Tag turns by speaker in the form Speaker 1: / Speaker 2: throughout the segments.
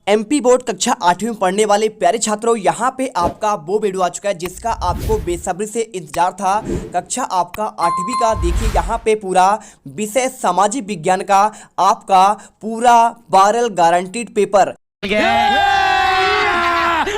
Speaker 1: MP board कक्षा 8वीं में पढ़ने वाले प्यारे छात्रों, यहाँ पे आपका वो वीडियो आ चुका है जिसका आपको बेसब्री से इंतजार था। कक्षा आपका 8वीं का देखिए, यहाँ पे पूरा विषय सामाजिक विज्ञान का आपका पूरा वायरल गारंटीड पेपर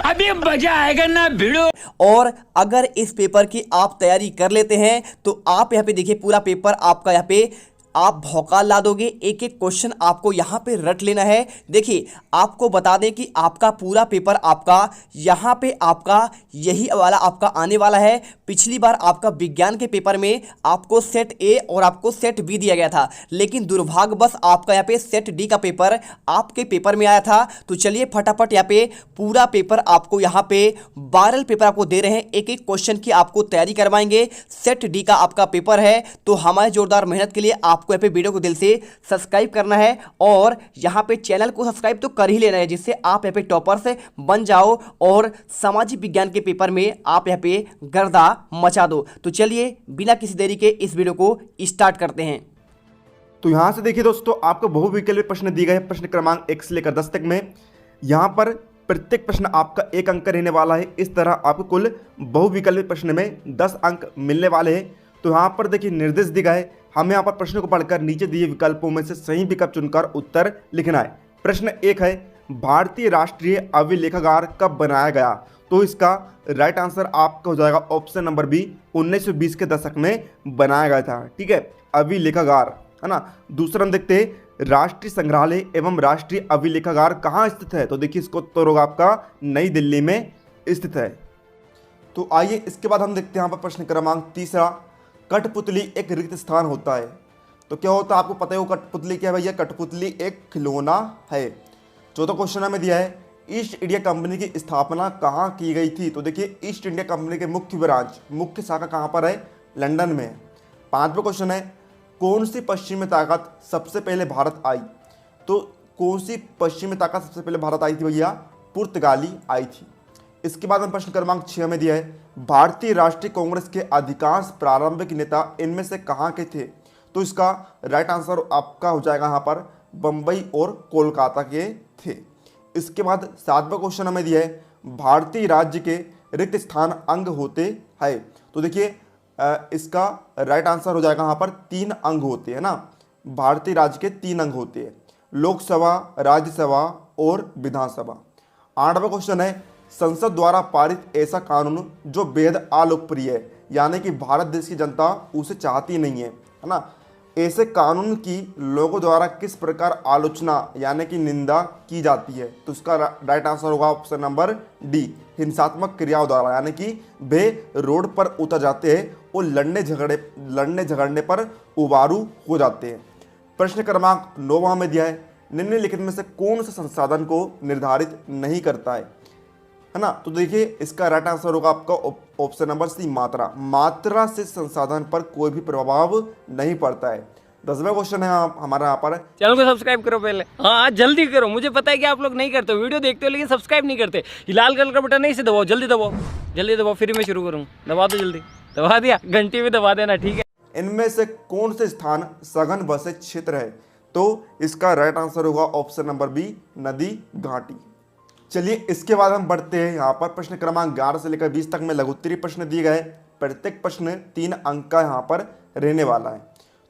Speaker 2: अभी मजा आएगा ना भिड़ो।
Speaker 1: और अगर इस पेपर की आप तैयारी कर लेते हैं तो आप यहाँ पे देखिए पूरा पेपर आपका यहाँ पे आप भौकाल ला दोगे। एक एक क्वेश्चन आपको यहाँ पे रट लेना है। देखिए आपको बता दें कि आपका पूरा पेपर आपका यहाँ पे आपका यही वाला आपका आने वाला है। पिछली बार आपका विज्ञान के पेपर में आपको सेट ए और आपको सेट बी दिया गया था, लेकिन दुर्भाग्यवश आपका यहाँ पे सेट डी का पेपर आपके पेपर में आया था। तो चलिए फटाफट यहाँ पे पूरा पेपर आपको यहाँ पे वायरल पेपर आपको दे रहे हैं, एक एक क्वेश्चन की आपको तैयारी करवाएंगे। सेट डी का आपका पेपर है, तो हमारे जोरदार मेहनत के लिए आपको यहाँ पे वीडियो को दिल से सब्सक्राइब करना है और यहाँ पे चैनल को सब्सक्राइब तो कर ही लेना है, जिससे आप यहाँ पे टॉपर से बन जाओ और सामाजिक विज्ञान के पेपर में आप यहाँ पे गर्दा मचा दो। तो चलिए बिना किसी देरी के इस वीडियो को स्टार्ट करते हैं।
Speaker 3: तो यहां से देखिए दोस्तों, आपको बहुविकल्पीय प्रश्न दिए गए प्रश्न क्रमांक 1 से लेकर 10 तक में। यहां पर प्रत्येक प्रश्न आपका 1 अंक रहने वाला है। इस तरह आपको कुल बहुविकल्पीय प्रश्न में 10 अंक मिलने वाले हैं। तो यहाँ पर देखिए निर्देश दिया है, हमें यहाँ पर प्रश्न को पढ़कर नीचे दिए विकल्पों में से सही विकल्प चुनकर उत्तर लिखना है। प्रश्न 1 है, भारतीय राष्ट्रीय अभिलेखागार कब बनाया गया? तो इसका राइट आंसर आपका हो जाएगा ऑप्शन नंबर बी, 1920 के दशक में बनाया गया था। ठीक है, अभिलेखागार है ना। दूसरा हम देखते हैं, राष्ट्रीय संग्रहालय एवं राष्ट्रीय अभिलेखागार कहाँ स्थित है? तो देखिए इसको उत्तर होगा आपका नई दिल्ली में स्थित है। तो आइए इसके बाद हम देखते हैं यहाँ पर प्रश्न क्रमांक 3, कठपुतली एक रिक्त स्थान होता है। तो क्या होता है आपको पता है वो कठपुतली क्या है भैया? कठपुतली एक खिलौना है। चौथा क्वेश्चन हमें दिया है, ईस्ट इंडिया कंपनी की स्थापना कहाँ की गई थी? तो देखिए ईस्ट इंडिया कंपनी के मुख्य ब्रांच मुख्य शाखा कहाँ पर है? लंदन में। 5वां क्वेश्चन है, कौन सी पश्चिमी ताकत सबसे पहले भारत आई? तो कौन सी पश्चिमी ताकत सबसे पहले भारत आई थी भैया? पुर्तगाली आई थी। इसके बाद हम प्रश्न क्रमांक 6 में दिया है, भारतीय राष्ट्रीय कांग्रेस के अधिकांश प्रारंभिक नेता इनमें से कहाँ के थे? तो इसका राइट आंसर आपका हो जाएगा यहाँ पर बंबई और कोलकाता के थे। इसके बाद 7वां क्वेश्चन हमें दिया है, भारतीय राज्य के रिक्त स्थान अंग होते हैं। तो देखिए इसका राइट आंसर हो जाएगा यहाँ पर 3 अंग होते हैं ना। भारतीय राज्य के 3 अंग होते हैं, लोकसभा, राज्यसभा और विधानसभा। 8वां क्वेश्चन है, संसद द्वारा पारित ऐसा कानून जो बेहद अलोकप्रिय है, यानी कि भारत देश की जनता उसे चाहती नहीं है ना। ऐसे कानून की लोगों द्वारा किस प्रकार आलोचना यानी कि निंदा की जाती है? तो इसका राइट आंसर होगा ऑप्शन नंबर डी, हिंसात्मक क्रियाओं द्वारा, यानी कि वे रोड पर उतर जाते हैं और लड़ने झगड़ने पर उबारू हो जाते हैं। प्रश्न क्रमांक 9 में दिया है, निम्नलिखित में से कौन से संसाधन को निर्धारित नहीं करता है ना। तो देखिए इसका राइट आंसर होगा आपका ऑप्शन नंबर सी, मात्रा। मात्रा से संसाधन पर कोई भी प्रभाव नहीं पड़ता है। 10वां क्वेश्चन है हमारा यहाँ पर,
Speaker 2: चैनल को सब्सक्राइब करो पहले। हाँ जल्दी करो, मुझे पता है कि आप लोग नहीं करते हो, वीडियो देखते हो लेकिन सब्सक्राइब नहीं करते। ये लाल कलर का बटन नहीं, इसे दबाओ, जल्दी दबाओ, जल्दी दबाओ, फिर मैं शुरू करूँ। दबा दो जल्दी, दबा दिया, घंटी भी दबा देना, ठीक है।
Speaker 3: इनमें से कौन से स्थान सघन बसे क्षेत्र है? तो इसका राइट आंसर होगा ऑप्शन नंबर बी, नदी घाटी। चलिए इसके बाद हम बढ़ते हैं यहाँ पर प्रश्न क्रमांक 11 से लेकर 20 तक में लघुत्तरीय प्रश्न दिए गए। प्रत्येक प्रश्न 3 अंक का यहाँ पर रहने वाला है।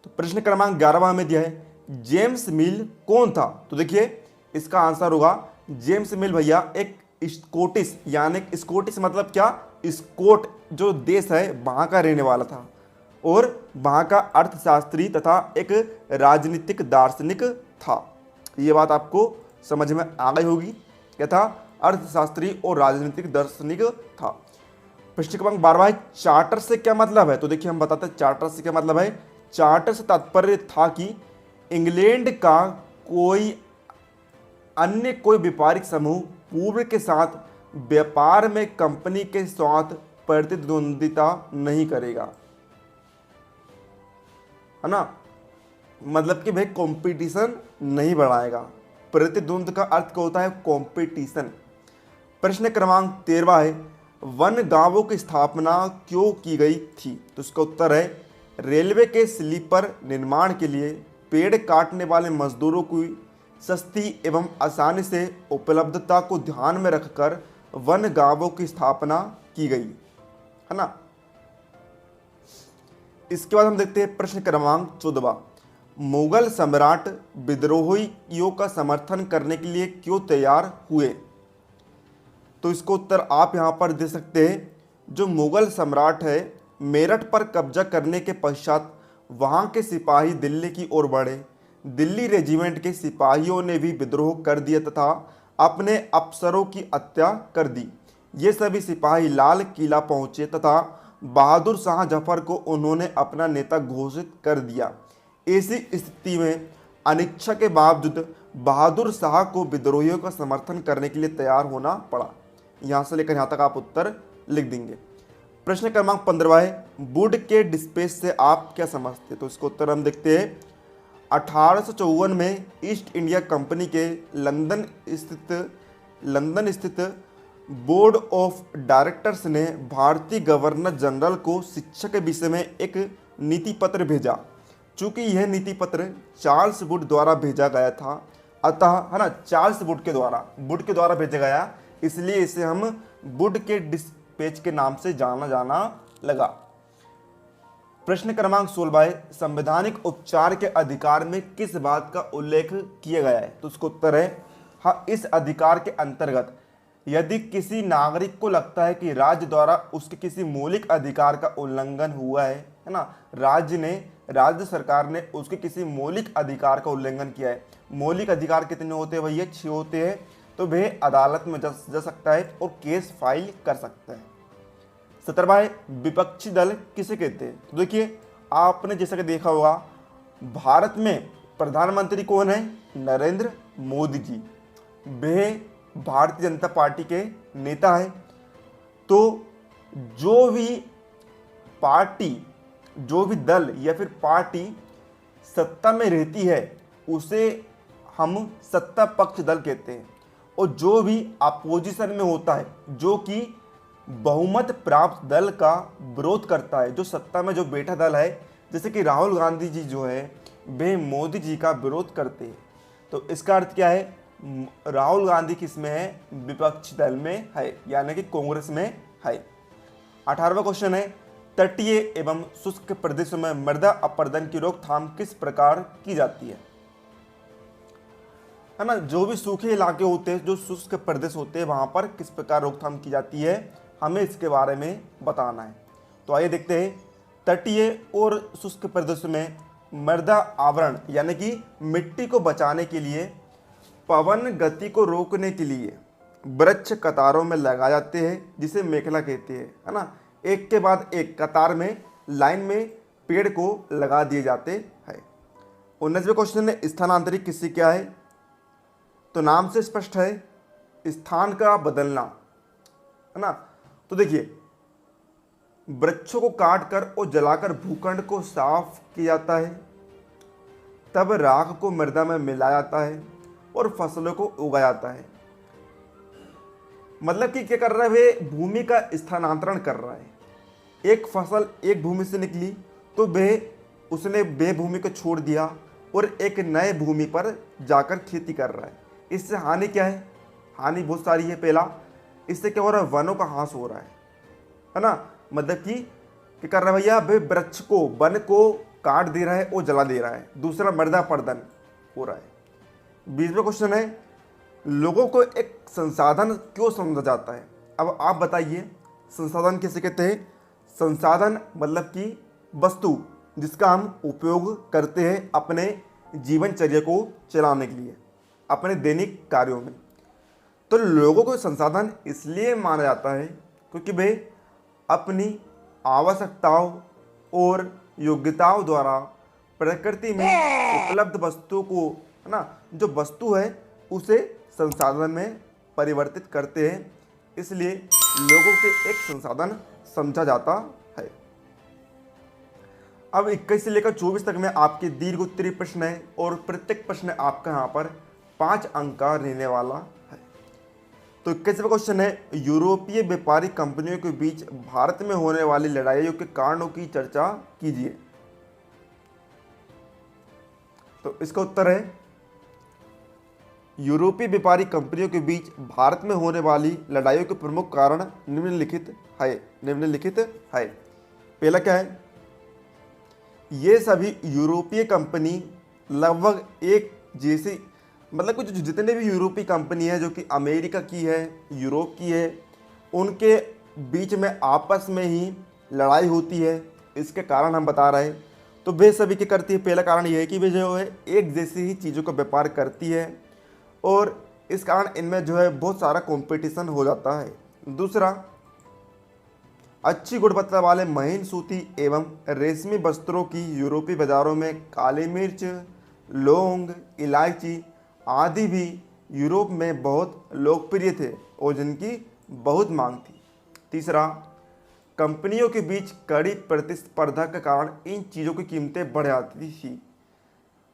Speaker 3: तो प्रश्न क्रमांक 11 में दिया है, जेम्स मिल कौन था? तो देखिए इसका आंसर होगा जेम्स मिल भैया एक स्कॉटिश, यानी स्कॉटिश मतलब क्या? स्कॉट जो देश है वहाँ का रहने वाला था और वहाँ का अर्थशास्त्री तथा एक राजनीतिक दार्शनिक था। ये बात आपको समझ में आ गई होगी, क्या था? अर्थशास्त्री और राजनीतिक दार्शनिक था। प्रश्न क्रमांक 12 है, चार्टर से क्या मतलब है? तो देखिए हम बताते हैं चार्टर से क्या मतलब है। चार्टर से तात्पर्य था कि इंग्लैंड का कोई अन्य कोई व्यापारिक समूह पूर्व के साथ व्यापार में कंपनी के साथ प्रतिद्वंदिता नहीं करेगा, है ना। मतलब कि भाई कंपटीशन नहीं बढ़ाएगा। प्रतिद्वंद का अर्थ क्या होता है? कंपटीशन। प्रश्न क्रमांक 13 है, वन गांवों की स्थापना क्यों की गई थी? तो इसका उत्तर है, रेलवे के स्लीपर निर्माण के लिए पेड़ काटने वाले मजदूरों की सस्ती एवं आसानी से उपलब्धता को ध्यान में रखकर वन गांवों की स्थापना की गई, है ना। इसके बाद हम देखते हैं प्रश्न क्रमांक 14। मुगल सम्राट विद्रोहियों का समर्थन करने के लिए क्यों तैयार हुए? तो इसको उत्तर आप यहाँ पर दे सकते हैं। जो मुगल सम्राट है, मेरठ पर कब्जा करने के पश्चात वहाँ के सिपाही दिल्ली की ओर बढ़े। दिल्ली रेजिमेंट के सिपाहियों ने भी विद्रोह कर दिया तथा अपने अफसरों की हत्या कर दी। ये सभी सिपाही लाल किला पहुँचे तथा बहादुर शाह जफर को उन्होंने अपना नेता घोषित कर दिया। ऐसी स्थिति में अनिच्छा के बावजूद बहादुर शाह को विद्रोहियों का समर्थन करने के लिए तैयार होना पड़ा। यहाँ से लेकर यहाँ तक आप उत्तर लिख देंगे। प्रश्न क्रमांक 15 है, वुड के डिस्पेच से आप क्या समझते हैं? तो इसको उत्तर हम देखते हैं। 1854 में ईस्ट इंडिया कंपनी के लंदन स्थित बोर्ड ऑफ डायरेक्टर्स ने भारतीय गवर्नर जनरल को शिक्षा के विषय में एक नीति पत्र भेजा। चूंकि यह नीति पत्र चार्ल्स वुड द्वारा भेजा गया था, अतः, है ना, चार्ल्स वुड के द्वारा भेजा गया, इसलिए इसे हम वुड के डिस्पेच के नाम से जाना लगा। प्रश्न क्रमांक 16 है, संवैधानिक उपचार के अधिकार में किस बात का उल्लेख किया गया है? तो उसका उत्तर है हाँ, इस अधिकार के अंतर्गत यदि किसी नागरिक को लगता है कि राज्य द्वारा उसके किसी मौलिक अधिकार का उल्लंघन हुआ है ना, राज्य सरकार ने उसके किसी मौलिक अधिकार का उल्लंघन किया है। मौलिक अधिकार कितने होते हैं भैया? 6 होते हैं। तो वह अदालत में जा सकता है और केस फाइल कर सकता है। 17वां है, विपक्षी दल किसे कहते हैं? तो देखिए, आपने जैसा कि देखा होगा, भारत में प्रधानमंत्री कौन है? नरेंद्र मोदी जी। वह भारतीय जनता पार्टी के नेता है। तो जो भी दल या फिर पार्टी सत्ता में रहती है उसे हम सत्ता पक्ष दल कहते हैं। और जो भी अपोजिशन में होता है, जो कि बहुमत प्राप्त दल का विरोध करता है, जो सत्ता में जो बैठा दल है, जैसे कि राहुल गांधी जी जो है वे मोदी जी का विरोध करते हैं। तो इसका अर्थ क्या है? राहुल गांधी किस में है? विपक्षी दल में है, यानी कि कांग्रेस में है। 18वां क्वेश्चन है, तटीय एवं शुष्क प्रदेशों में मृदा अपरदन की रोकथाम किस प्रकार की जाती है ना। जो भी सूखे इलाके होते हैं, जो शुष्क प्रदेश होते हैं, वहां पर किस प्रकार रोकथाम की जाती है, हमें इसके बारे में बताना है। तो आइए देखते हैं। तटीय और शुष्क प्रदेशों में मृदा आवरण यानी कि मिट्टी को बचाने के लिए, पवन गति को रोकने के लिए वृक्ष कतारों में लगाए जाते हैं, जिसे मेखला कहते हैं, है ना। एक के बाद एक कतार में, लाइन में पेड़ को लगा दिए जाते हैं। 19वें क्वेश्चन है, स्थानांतरित कृषि क्या है? तो नाम से स्पष्ट है, स्थान का बदलना, है ना। तो देखिए, वृक्षों को काटकर और जलाकर भूखंड को साफ किया जाता है, तब राख को मृदा में मिलाया जाता है और फसलों को उगाया जाता है। मतलब कि क्या कर रहा है? वे भूमि का स्थानांतरण कर रहा है। एक फसल एक भूमि से निकली तो उसने भूमि को छोड़ दिया और एक नए भूमि पर जाकर खेती कर रहा है। इससे हानि क्या है? हानि बहुत सारी है। पहला, इससे क्या हो रहा है? वनों का ह्रास हो रहा है ना। मतलब कि क्या कर रहा है भैया? वे वृक्ष को, वन को काट दे रहा है और जला दे रहा है। दूसरा, मृदा अपरदन हो रहा है। 20वां क्वेश्चन है, लोगों को एक संसाधन क्यों समझा जाता है? अब आप बताइए, संसाधन किसे कहते हैं? संसाधन मतलब कि वस्तु जिसका हम उपयोग करते हैं अपने जीवनचर्या को चलाने के लिए, अपने दैनिक कार्यों में। तो लोगों को संसाधन इसलिए माना जाता है क्योंकि वे अपनी आवश्यकताओं और योग्यताओं द्वारा प्रकृति में उपलब्ध वस्तुओं को, है ना, जो वस्तु है उसे संसाधन में परिवर्तित करते हैं। इसलिए लोगों के एक संसाधन समझा जाता है। अब 21 से लेकर 24 तक में आपके दीर्घ उत्तरीय प्रश्न है और प्रत्येक प्रश्न आपका यहाँ पर 5 अंक का रहने वाला है। तो 21वां क्वेश्चन है, यूरोपीय व्यापारी कंपनियों के बीच भारत में होने वाली लड़ाइयों के कारणों की चर्चा कीजिए। तो इसका उत्तर है, यूरोपीय व्यापारी कंपनियों के बीच भारत में होने वाली लड़ाइयों के प्रमुख कारण निम्नलिखित है। पहला क्या है, ये सभी यूरोपीय कंपनी लगभग एक जैसी, मतलब कुछ जितने भी यूरोपीय कंपनी है जो कि अमेरिका की है, यूरोप की है, उनके बीच में आपस में ही लड़ाई होती है। इसके कारण हम बता रहे हैं। तो वे सभी क्या करती है, पहला कारण ये है कि वे जो है एक जैसी ही चीज़ों का व्यापार करती है और इस कारण इनमें जो है बहुत सारा कंपटीशन हो जाता है। दूसरा, अच्छी गुणवत्ता वाले महीन सूती एवं रेशमी वस्त्रों की यूरोपीय बाजारों में काली मिर्च, लौंग, इलायची आदि भी यूरोप में बहुत लोकप्रिय थे और जिनकी बहुत मांग थी। तीसरा, कंपनियों के बीच कड़ी प्रतिस्पर्धा के कारण इन चीज़ों की कीमतें बढ़ जाती थी।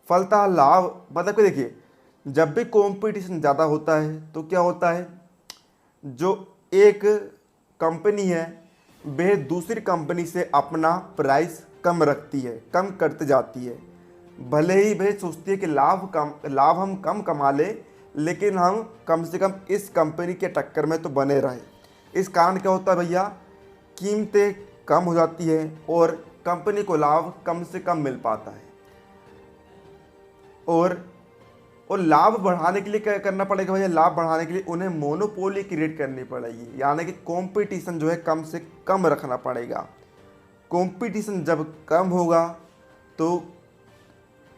Speaker 3: फलतः लाभ, मतलब कि देखिए, जब भी कंपटीशन ज़्यादा होता है तो क्या होता है, जो एक कंपनी है वह दूसरी कंपनी से अपना प्राइस कम रखती है, कम करते जाती है। भले ही वह सोचती है कि लाभ हम कम कमा ले, लेकिन हम कम से कम इस कंपनी के टक्कर में तो बने रहे। इस कारण क्या होता है भैया, कीमतें कम हो जाती है और कंपनी को लाभ कम से कम मिल पाता है। और लाभ बढ़ाने के लिए क्या करना पड़ेगा भैया, लाभ बढ़ाने के लिए उन्हें मोनोपोली क्रिएट करनी पड़ेगी, यानी कि कंपटीशन जो है कम से कम रखना पड़ेगा। कंपटीशन जब कम होगा तो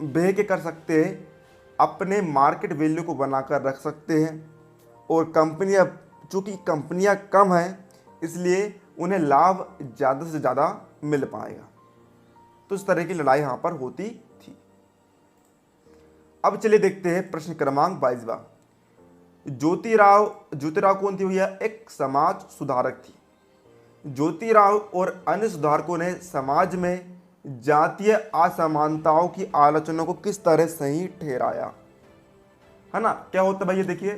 Speaker 3: वे क्या कर सकते हैं, अपने मार्केट वैल्यू को बनाकर रख सकते हैं। और कंपनियां, चूँकि कंपनियां कम हैं इसलिए उन्हें लाभ ज़्यादा से ज़्यादा मिल पाएगा। तो इस तरह की लड़ाई यहाँ पर होती थी। अब चलिए देखते हैं प्रश्न क्रमांक 22वां। ज्योतिराव कौन थी भैया, एक समाज सुधारक थी। ज्योतिराव और अन्य सुधारकों ने समाज में जातीय असमानताओं की आलोचना को किस तरह सही ठहराया, है ना। क्या होता है भैया, देखिए,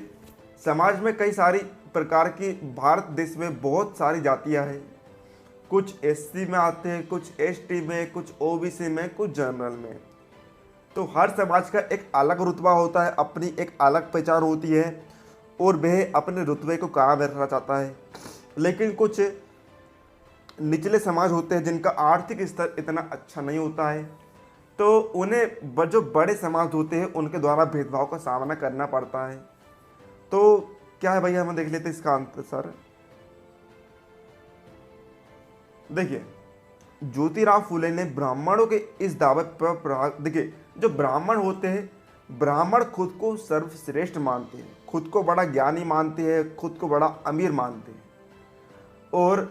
Speaker 3: समाज में कई सारी प्रकार की, भारत देश में बहुत सारी जातियां हैं। कुछ एससी में आते हैं, कुछ एसटी में, कुछ ओबीसी में, कुछ जनरल में। तो हर समाज का एक अलग रुतबा होता है, अपनी एक अलग पहचान होती है और वह अपने रुतबे को कायम रखना चाहता है। लेकिन कुछ निचले समाज होते हैं जिनका आर्थिक स्तर इतना अच्छा नहीं होता है, तो उन्हें जो बड़े समाज होते हैं उनके द्वारा भेदभाव का सामना करना पड़ता है। तो क्या है भैया, हम देख लेते हैं इसका आंसर। देखिए, ज्योतिराव फुले ने ब्राह्मणों के इस दावे पर, देखिए, जो ब्राह्मण होते हैं, ब्राह्मण खुद को सर्वश्रेष्ठ मानते हैं, खुद को बड़ा ज्ञानी मानते हैं, खुद को बड़ा अमीर मानते हैं। और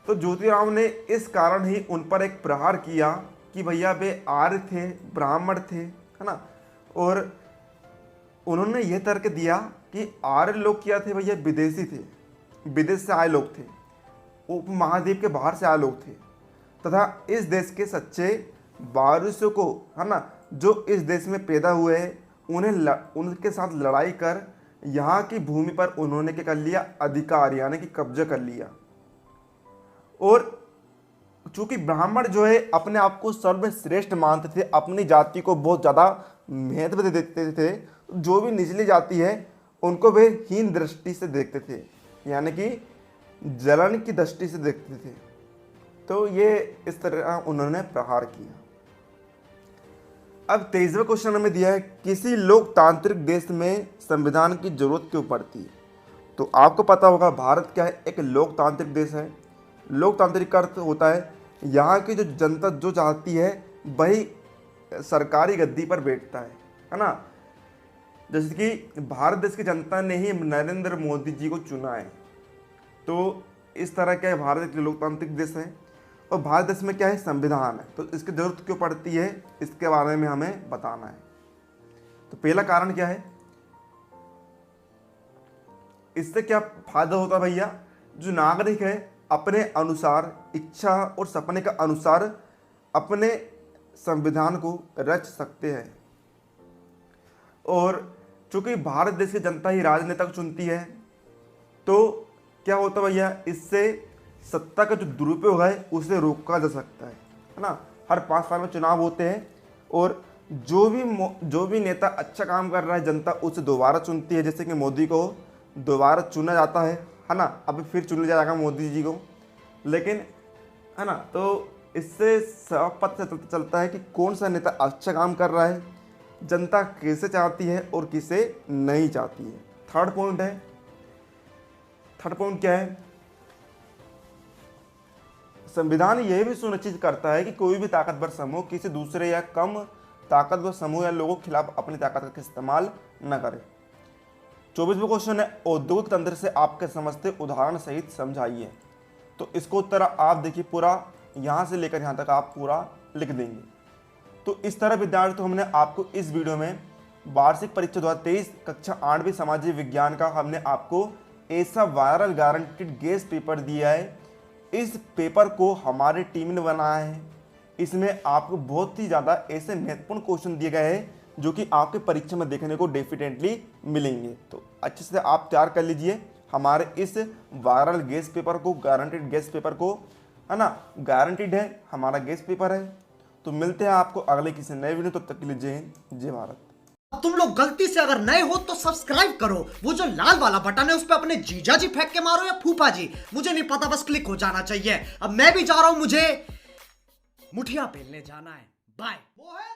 Speaker 3: तो ज्योतिराव ने इस कारण ही उन पर एक प्रहार किया कि भैया वे आर्य थे, ब्राह्मण थे, है ना। और उन्होंने यह तर्क दिया कि आर्य लोग क्या थे भैया, विदेशी थे, विदेश से आए लोग थे, उपमहाद्वीप के बाहर से आए लोग थे, तथा इस देश के सच्चे वारिसों को, है ना, जो इस देश में पैदा हुए हैं, उनके साथ लड़ाई कर यहाँ की भूमि पर उन्होंने क्या कर लिया, अधिकार यानी कि कब्जा कर लिया। और चूंकि ब्राह्मण जो है अपने आप को सर्वश्रेष्ठ मानते थे, अपनी जाति को बहुत ज़्यादा महत्व देते थे, जो भी निचली जाति है उनको वे हीन दृष्टि से देखते थे, यानी कि जलन की दृष्टि से देखते थे। तो ये इस तरह उन्होंने प्रहार किया। अब 23वां क्वेश्चन हमें दिया है, किसी लोकतांत्रिक देश में संविधान की जरूरत क्यों पड़ती है। तो आपको पता होगा भारत क्या है, एक लोकतांत्रिक देश है। लोकतांत्रिक का अर्थ होता है यहाँ की जो जनता जो चाहती है वही सरकारी गद्दी पर बैठता है ना। जैसे कि भारत देश की जनता ने ही नरेंद्र मोदी जी को चुना है, तो इस तरह क्या है, भारत एक लोकतांत्रिक देश है और भारत देश में क्या है, संविधान है। तो इसकी जरूरत क्यों पड़ती है, इसके बारे में हमें बताना है। तो पहला कारण क्या है, इससे क्या फायदा होता है भैया, जो नागरिक है अपने अनुसार, इच्छा और सपने का अनुसार अपने संविधान को रच सकते हैं। और चूंकि भारत देश की जनता ही राजनेता को चुनती है, तो क्या होता है भैया, इससे सत्ता का जो दुरुपयोग है उसे रोका जा सकता है ना। हर 5 साल में चुनाव होते हैं और जो भी नेता अच्छा काम कर रहा है जनता उसे दोबारा चुनती है। जैसे कि मोदी को दोबारा चुना जाता है ना, अभी फिर चुन लिया जाएगा मोदी जी को, लेकिन है ना, तो इससे साफ पता चलता है कि कौन सा नेता अच्छा काम कर रहा है, जनता किसे चाहती है और किसे नहीं चाहती है। थर्ड पॉइंट क्या है, संविधान यह भी सुनिश्चित करता है कि कोई भी ताकतवर समूह किसी दूसरे या कम ताकतवर समूह या लोगों के खिलाफ अपनी ताकत का इस्तेमाल न करे। 24वां क्वेश्चन है, औद्योगिक तंत्र से आप क्या समझते, उदाहरण सहित समझाइए। तो इसको उत्तर आप देखिए पूरा यहाँ से लेकर यहाँ तक आप पूरा लिख देंगे। तो इस तरह विद्यार्थी हमने आपको इस वीडियो में वार्षिक परीक्षा 2023 कक्षा 8वीं सामाजिक विज्ञान का हमने आपको ऐसा वायरल गारंटेड गेस्ट पेपर दिया है। इस पेपर को हमारी टीम ने बनाया है। इसमें आपको बहुत ही ज़्यादा ऐसे महत्वपूर्ण क्वेश्चन दिए गए हैं जो कि आपके परीक्षा में देखने को डेफिनेटली मिलेंगे। तो अच्छे से आप तैयार कर लीजिए हमारे इस वायरल गेस्ट पेपर को, गारंटेड गेस्ट पेपर को, है ना, गारंटेड है हमारा गेस्ट पेपर है। तो मिलते हैं आपको अगले किसी नए वीडियो, तब तक के लिए जय हिंद, जय भारत।
Speaker 4: तुम लोग गलती से अगर नए हो तो सब्सक्राइब करो, वो जो लाल वाला बटन है उस पर अपने जीजा जी फेंक के मारो या फूफा जी, मुझे नहीं पता, बस क्लिक हो जाना चाहिए। अब मैं भी जा रहा हूं, मुझे मुठिया पेलने जाना है। बाय। वो है